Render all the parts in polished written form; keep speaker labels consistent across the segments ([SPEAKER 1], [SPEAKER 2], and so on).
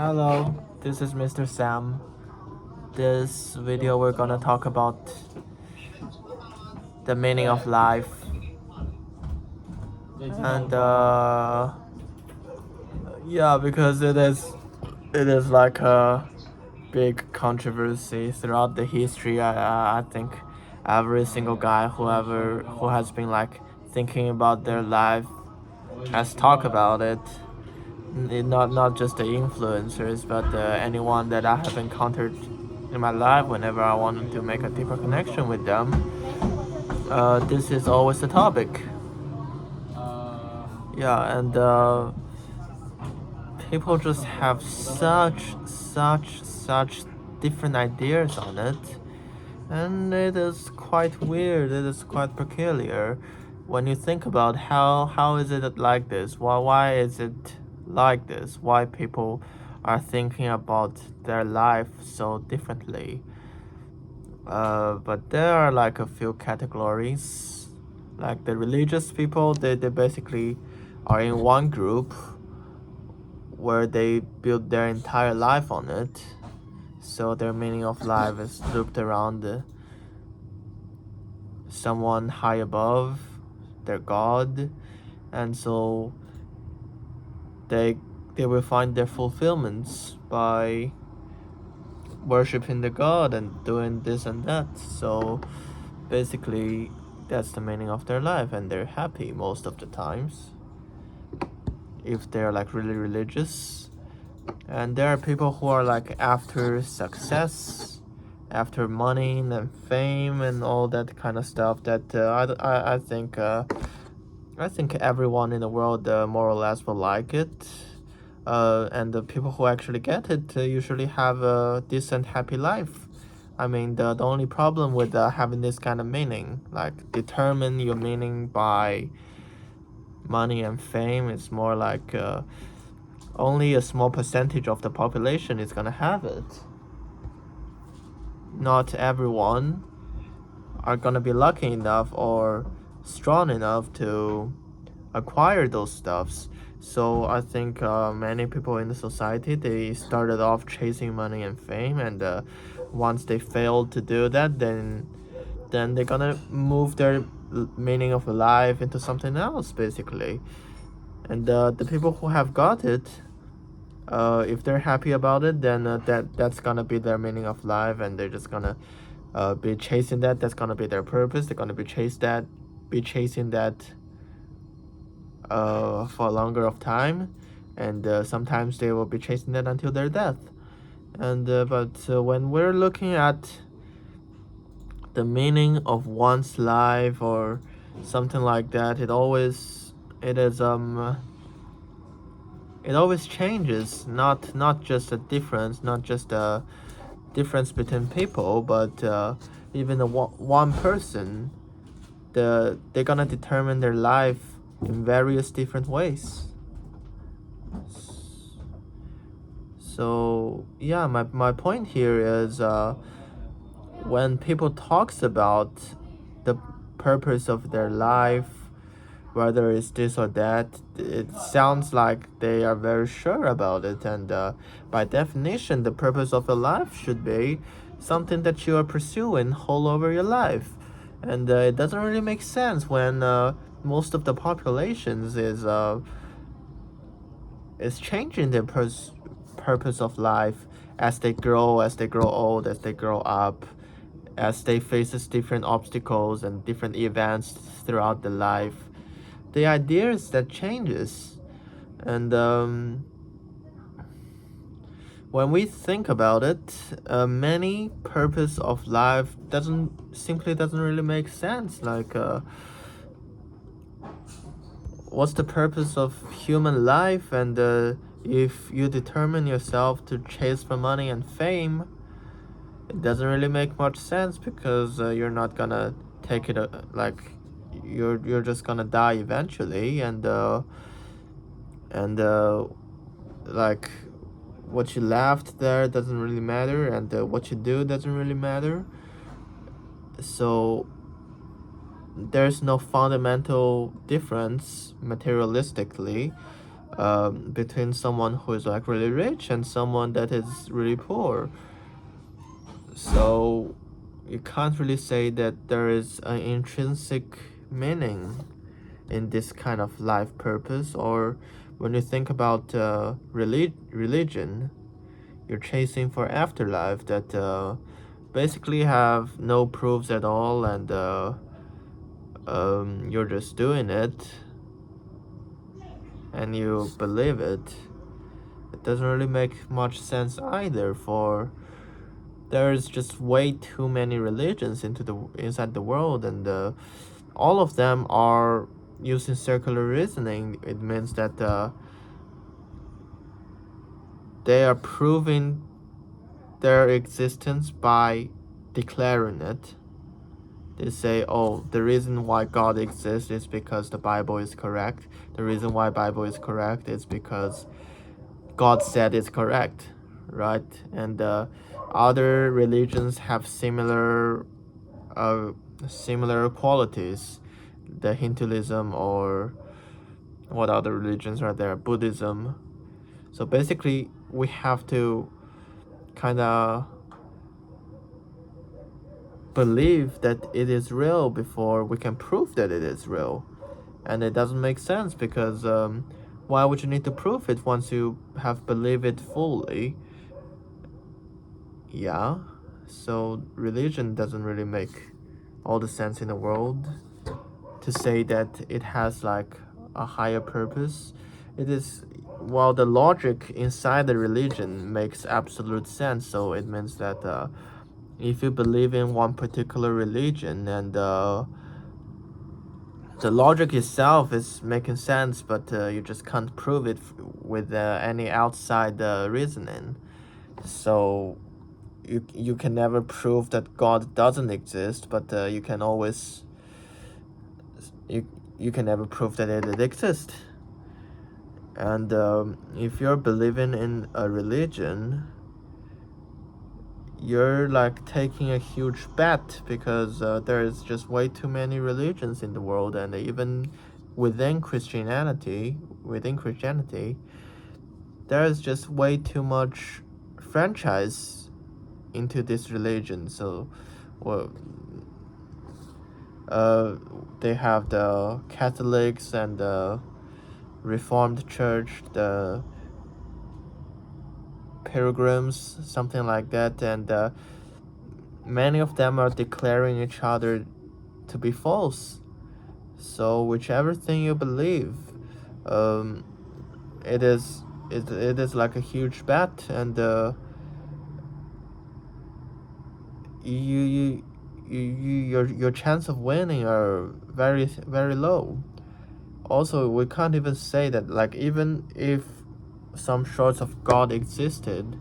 [SPEAKER 1] Hello, this is Mr. Sam. This video we're gonna talk about the meaning of life and yeah, because it is like a big controversy throughout the history. I think every single guy who has been like thinking about their life has talked about it. Not just the influencers, but anyone that I have encountered in my life whenever I wanted to make a deeper connection with them. This is always the topic. Yeah, and people just have such different ideas on it, and it is quite weird. It is quite peculiar when you think about how is it like this? Why is it like this? Why people are thinking about their life so differently? But there are like a few categories. Like the religious people, they basically are in one group where they build their entire life on it. So their meaning of life is looped around someone high above, their God, and so they they will find their fulfillments by worshiping the God and doing this and that. So basically that's the meaning of their life, and they're happy most of the times if they're like really religious. And there are people who are like after success, after money and fame and all that kind of stuff that I think everyone in the world more or less will like it. And the people who actually get it usually have a decent, happy life. I mean, the only problem with having this kind of meaning, like determine your meaning by money and fame, is more like only a small percentage of the population is gonna have it. Not everyone are gonna be lucky enough or strong enough to acquire those stuffs. So I think many people in the society, they started off chasing money and fame, and once they failed to do that, then they're gonna move their meaning of life into something else, basically. And the people who have got it, if they're happy about it, then that's gonna be their meaning of life, and they're just gonna be chasing that. That's gonna be their purpose. They're gonna be chasing that for a longer of time, and sometimes they will be chasing that until their death. And but when we're looking at the meaning of one's life or something like that, it is it always changes. Not just a difference, not just a difference between people, but even one person, they're gonna determine their life in various different ways. So yeah, my point here is when people talks about the purpose of their life, whether it's this or that, it sounds like they are very sure about it. And by definition, the purpose of your life should be something that you are pursuing all over your life. And it doesn't really make sense when most of the populations is changing their purpose of life as they grow old, as they grow up, as they faces different obstacles and different events throughout the life. The idea is that changes, and when we think about it, many purpose of life doesn't really make sense. Like, what's the purpose of human life? And if you determine yourself to chase for money and fame, it doesn't really make much sense because you're not gonna take it like you're just gonna die eventually, and like what you left there doesn't really matter, and what you do doesn't really matter. So there's no fundamental difference materialistically between someone who is like really rich and someone that is really poor. So you can't really say that there is an intrinsic meaning in this kind of life purpose. Or when you think about religion, you're chasing for afterlife that basically have no proofs at all, and you're just doing it and you believe it. It doesn't really make much sense either, for there's just way too many religions inside the world, and all of them are using circular reasoning. It means that they are proving their existence by declaring it. They say, oh, the reason why God exists is because the Bible is correct. The reason why Bible is correct is because God said it's correct, right? And other religions have similar qualities. The Hinduism, or what other religions are there? Buddhism. So basically, we have to kind of believe that it is real before we can prove that it is real. And it doesn't make sense, because why would you need to prove it once you have believed it fully? Yeah, so religion doesn't really make all the sense in the world. To say that it has like a higher purpose, it is, while the logic inside the religion makes absolute sense. So it means that if you believe in one particular religion, and the logic itself is making sense, but you just can't prove it with any outside reasoning. So you can never prove that God doesn't exist, but you can always you can never prove that it exists. And if you're believing in a religion, you're like taking a huge bet, because there's just way too many religions in the world, and even within Christianity, there's just way too much franchise into this religion. So, well, they have the Catholics and the Reformed Church, the Pilgrims, something like that, and many of them are declaring each other to be false. So whichever thing you believe, um, it is like a huge bet, and you, your chance of winning are very low. Also, we can't even say that, like, even if some sorts of God existed,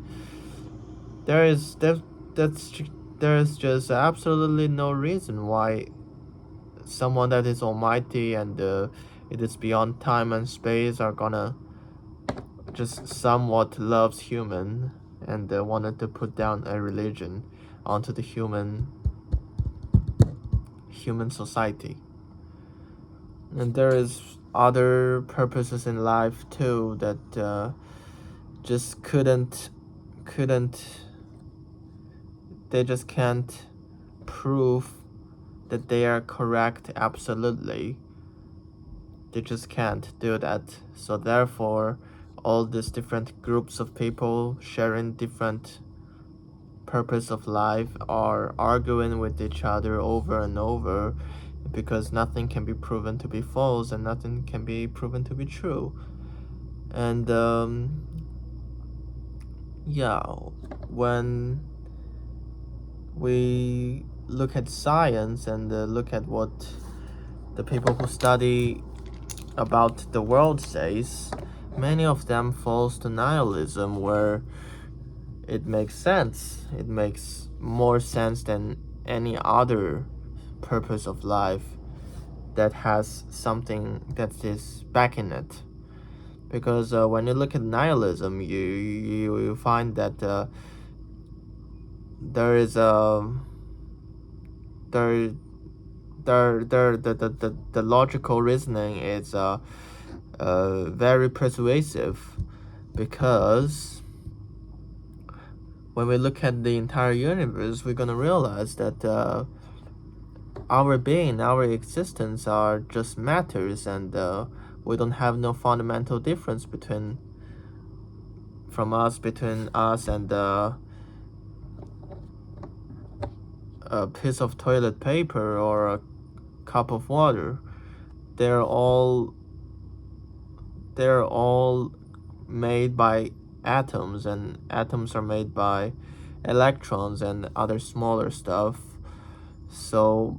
[SPEAKER 1] there is there that's there is just absolutely no reason why someone that is almighty and it is beyond time and space are gonna just somewhat loves human, and wanted to put down a religion onto the human society. And there is other purposes in life too that just couldn't they just can't prove that they are correct absolutely. They just can't do that. So therefore, all these different groups of people sharing different purpose of life are arguing with each other over and over, because nothing can be proven to be false and nothing can be proven to be true. And yeah, when we look at science and look at what the people who study about the world says, many of them falls to nihilism, where it makes sense. It makes more sense than any other purpose of life that has something that is backing it. Because when you look at nihilism, you find that there is a there the logical reasoning is very persuasive, because when we look at the entire universe, we're gonna realize that our being, our existence are just matters, and we don't have no fundamental difference between us and a piece of toilet paper or a cup of water. They're all made by atoms, and atoms are made by electrons and other smaller stuff. So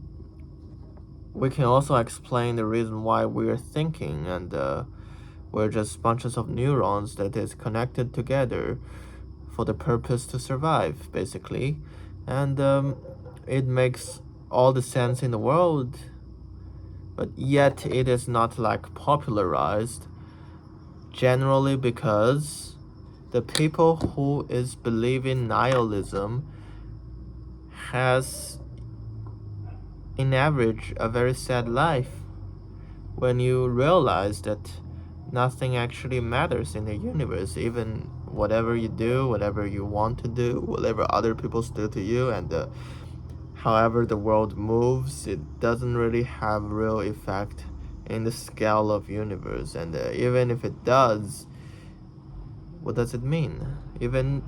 [SPEAKER 1] we can also explain the reason why we're thinking, and we're just bunches of neurons that is connected together for the purpose to survive, basically. And it makes all the sense in the world, but yet it is not like popularized, generally because the people who is believing nihilism has in average a very sad life. When you realize that nothing actually matters in the universe, even whatever you do, whatever you want to do, whatever other people do to you, and however the world moves, it doesn't really have real effect in the scale of universe. And even if it does, what does it mean? Even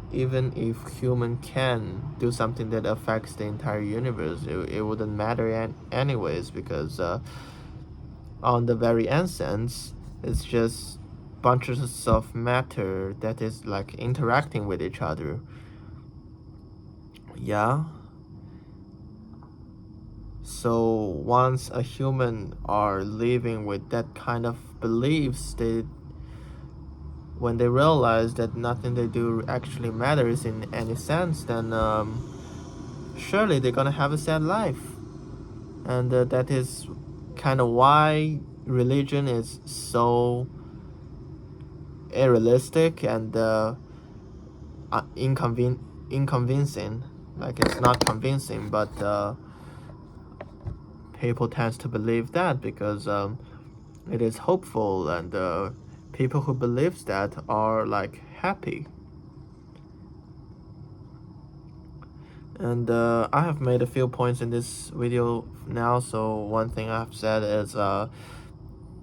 [SPEAKER 1] if human can do something that affects the entire universe, it wouldn't matter anyways, because on the very essence, it's just bunches of matter that is like interacting with each other. Yeah. So once a human are living with that kind of beliefs, when they realize that nothing they do actually matters in any sense, then surely they're gonna have a sad life. And that is kind of why religion is so unrealistic and inconvincing. Like, it's not convincing, but people tend to believe that because it is hopeful, and people who believe that are like happy. And I have made a few points in this video now. So one thing I've said is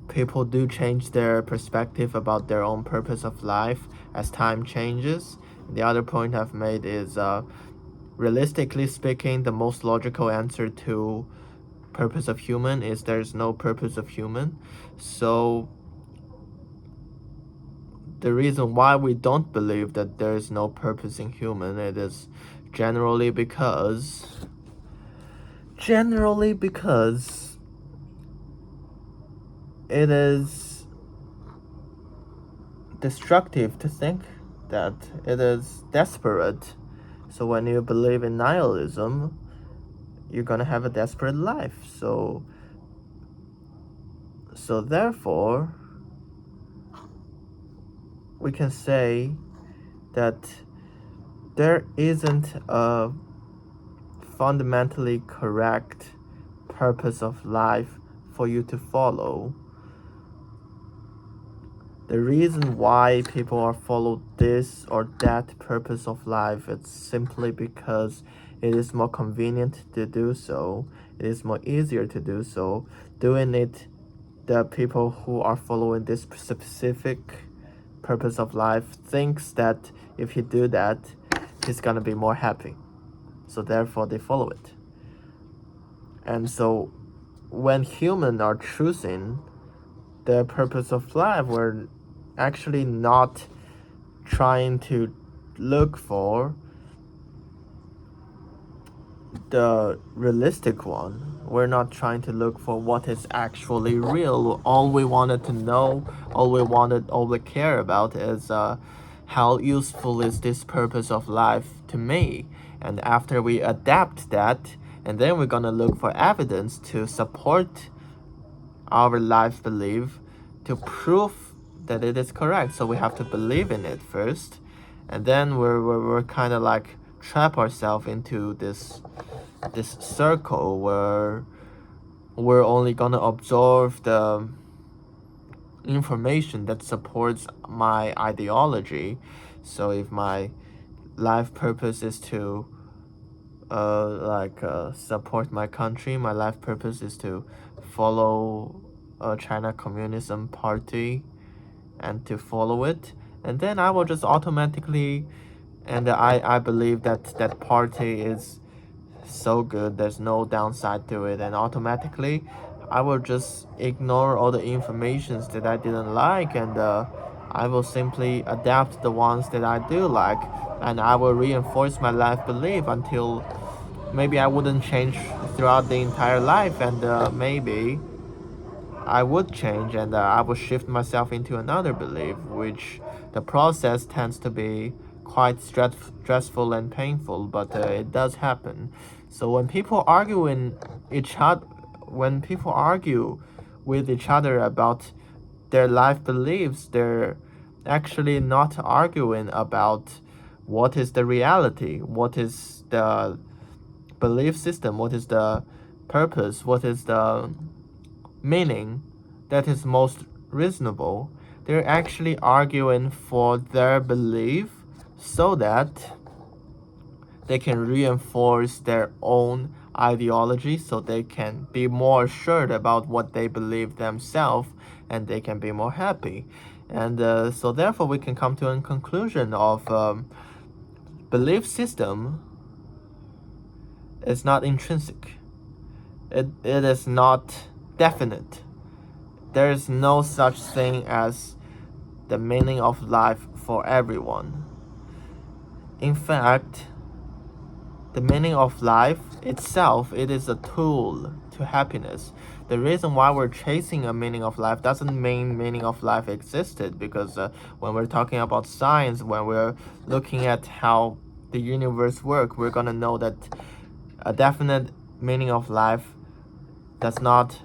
[SPEAKER 1] people do change their perspective about their own purpose of life as time changes. The other point I've made is realistically speaking, the most logical answer to purpose of human is there's no purpose of human. So the reason why we don't believe that there is no purpose in human, it is generally because it is destructive to think that. It is desperate. So when you believe in nihilism, you're gonna have a desperate life. So therefore, we can say that there isn't a fundamentally correct purpose of life for you to follow. The reason why people are follow this or that purpose of life, it's simply because it is more convenient to do so. It is more easier to do so. Doing it, the people who are following this specific purpose of life thinks that if he do that, he's gonna be more happy. So therefore they follow it. And so when humans are choosing the purpose of life, we're actually not trying to look for the realistic one. We're not trying to look for what is actually real. All we wanted to know, all we care about is how useful is this purpose of life to me. And after we adapt that, and then we're gonna look for evidence to support our life belief, to prove that it is correct. So we have to believe in it first, and then we're kind of like trap ourselves into this circle where we're only gonna observe the information that supports my ideology. So if my life purpose is to support my country, my life purpose is to follow China Communism Party and to follow it, and then I will just automatically, and I believe that that party is so good, there's no downside to it, and automatically I will just ignore all the informations that I didn't like, and I will simply adapt the ones that I do like, and I will reinforce my life belief until maybe I wouldn't change throughout the entire life, and maybe I would change, and I would shift myself into another belief, which the process tends to be quite stressful and painful, but it does happen. So when people argue with each other about their life beliefs, they're actually not arguing about what is the reality, what is the belief system, what is the purpose, what is the meaning that is most reasonable. They're actually arguing for their belief so that they can reinforce their own ideology, so they can be more assured about what they believe themselves, and they can be more happy. And so therefore we can come to a conclusion of belief system is not intrinsic. It is not definite. There is no such thing as the meaning of life for everyone. In fact, the meaning of life itself, it is a tool to happiness. The reason why we're chasing a meaning of life doesn't mean meaning of life existed, because when we're talking about science, when we're looking at how the universe works, we're gonna know that a definite meaning of life does not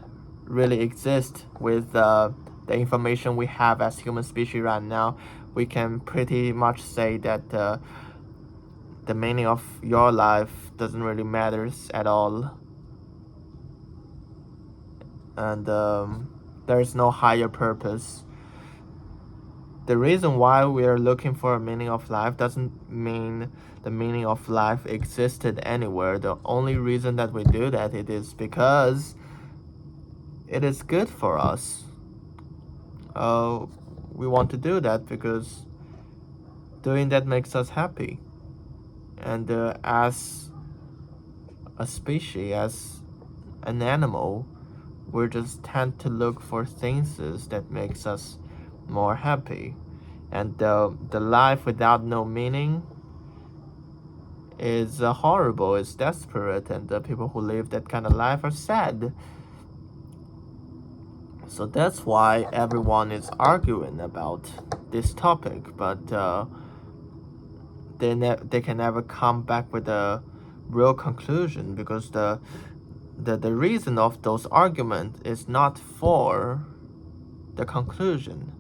[SPEAKER 1] really exist with the information we have as human species right now. We can pretty much say that the meaning of your life doesn't really matters at all, and there is no higher purpose. The reason why we are looking for a meaning of life doesn't mean the meaning of life existed anywhere. The only reason that we do that, it is because it is good for us. We want to do that because doing that makes us happy. And as a species, as an animal, we just tend to look for things that makes us more happy. And the life without no meaning is horrible, it's desperate, and the people who live that kind of life are sad. So that's why everyone is arguing about this topic, but they can never come back with a real conclusion, because the reason of those arguments is not for the conclusion.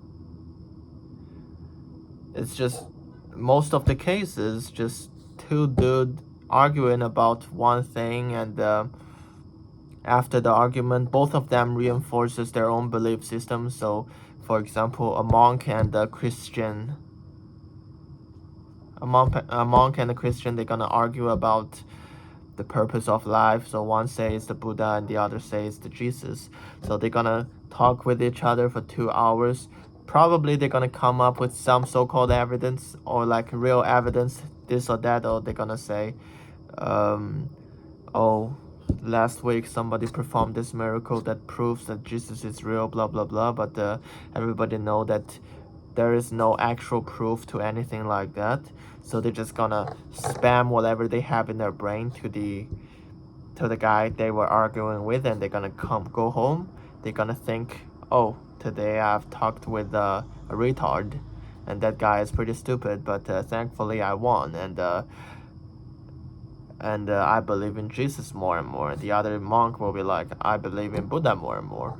[SPEAKER 1] It's just most of the cases just two dudes arguing about one thing, and after the argument, both of them reinforces their own belief system. So, for example, a monk and a Christian, a monk and a Christian, they're gonna argue about the purpose of life. So one says the Buddha and the other says the Jesus. So they're gonna talk with each other for 2 hours. Probably they're gonna come up with some so-called evidence, or like real evidence, this or that, or they're gonna say, oh, last week somebody performed this miracle that proves that Jesus is real, blah blah blah. But everybody know that there is no actual proof to anything like that. So they're just gonna spam whatever they have in their brain to the guy they were arguing with, and they're gonna go home. They're gonna think, oh, today I've talked with a retard, and that guy is pretty stupid, but thankfully I won, and I believe in Jesus more and more. The other monk will be like, I believe in Buddha more and more.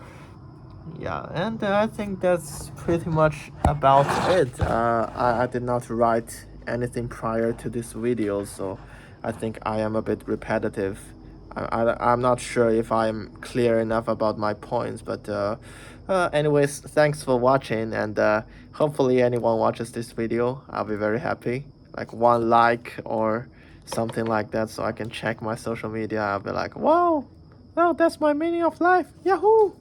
[SPEAKER 1] Yeah, and I think that's pretty much about it. I did not write anything prior to this video, so I think I am a bit repetitive. I'm not sure if I'm clear enough about my points, but Anyways, thanks for watching, and hopefully anyone watches this video. I'll be very happy. Like one like or something like that, so I can check my social media. I'll be like, wow, no, that's my meaning of life. Yahoo!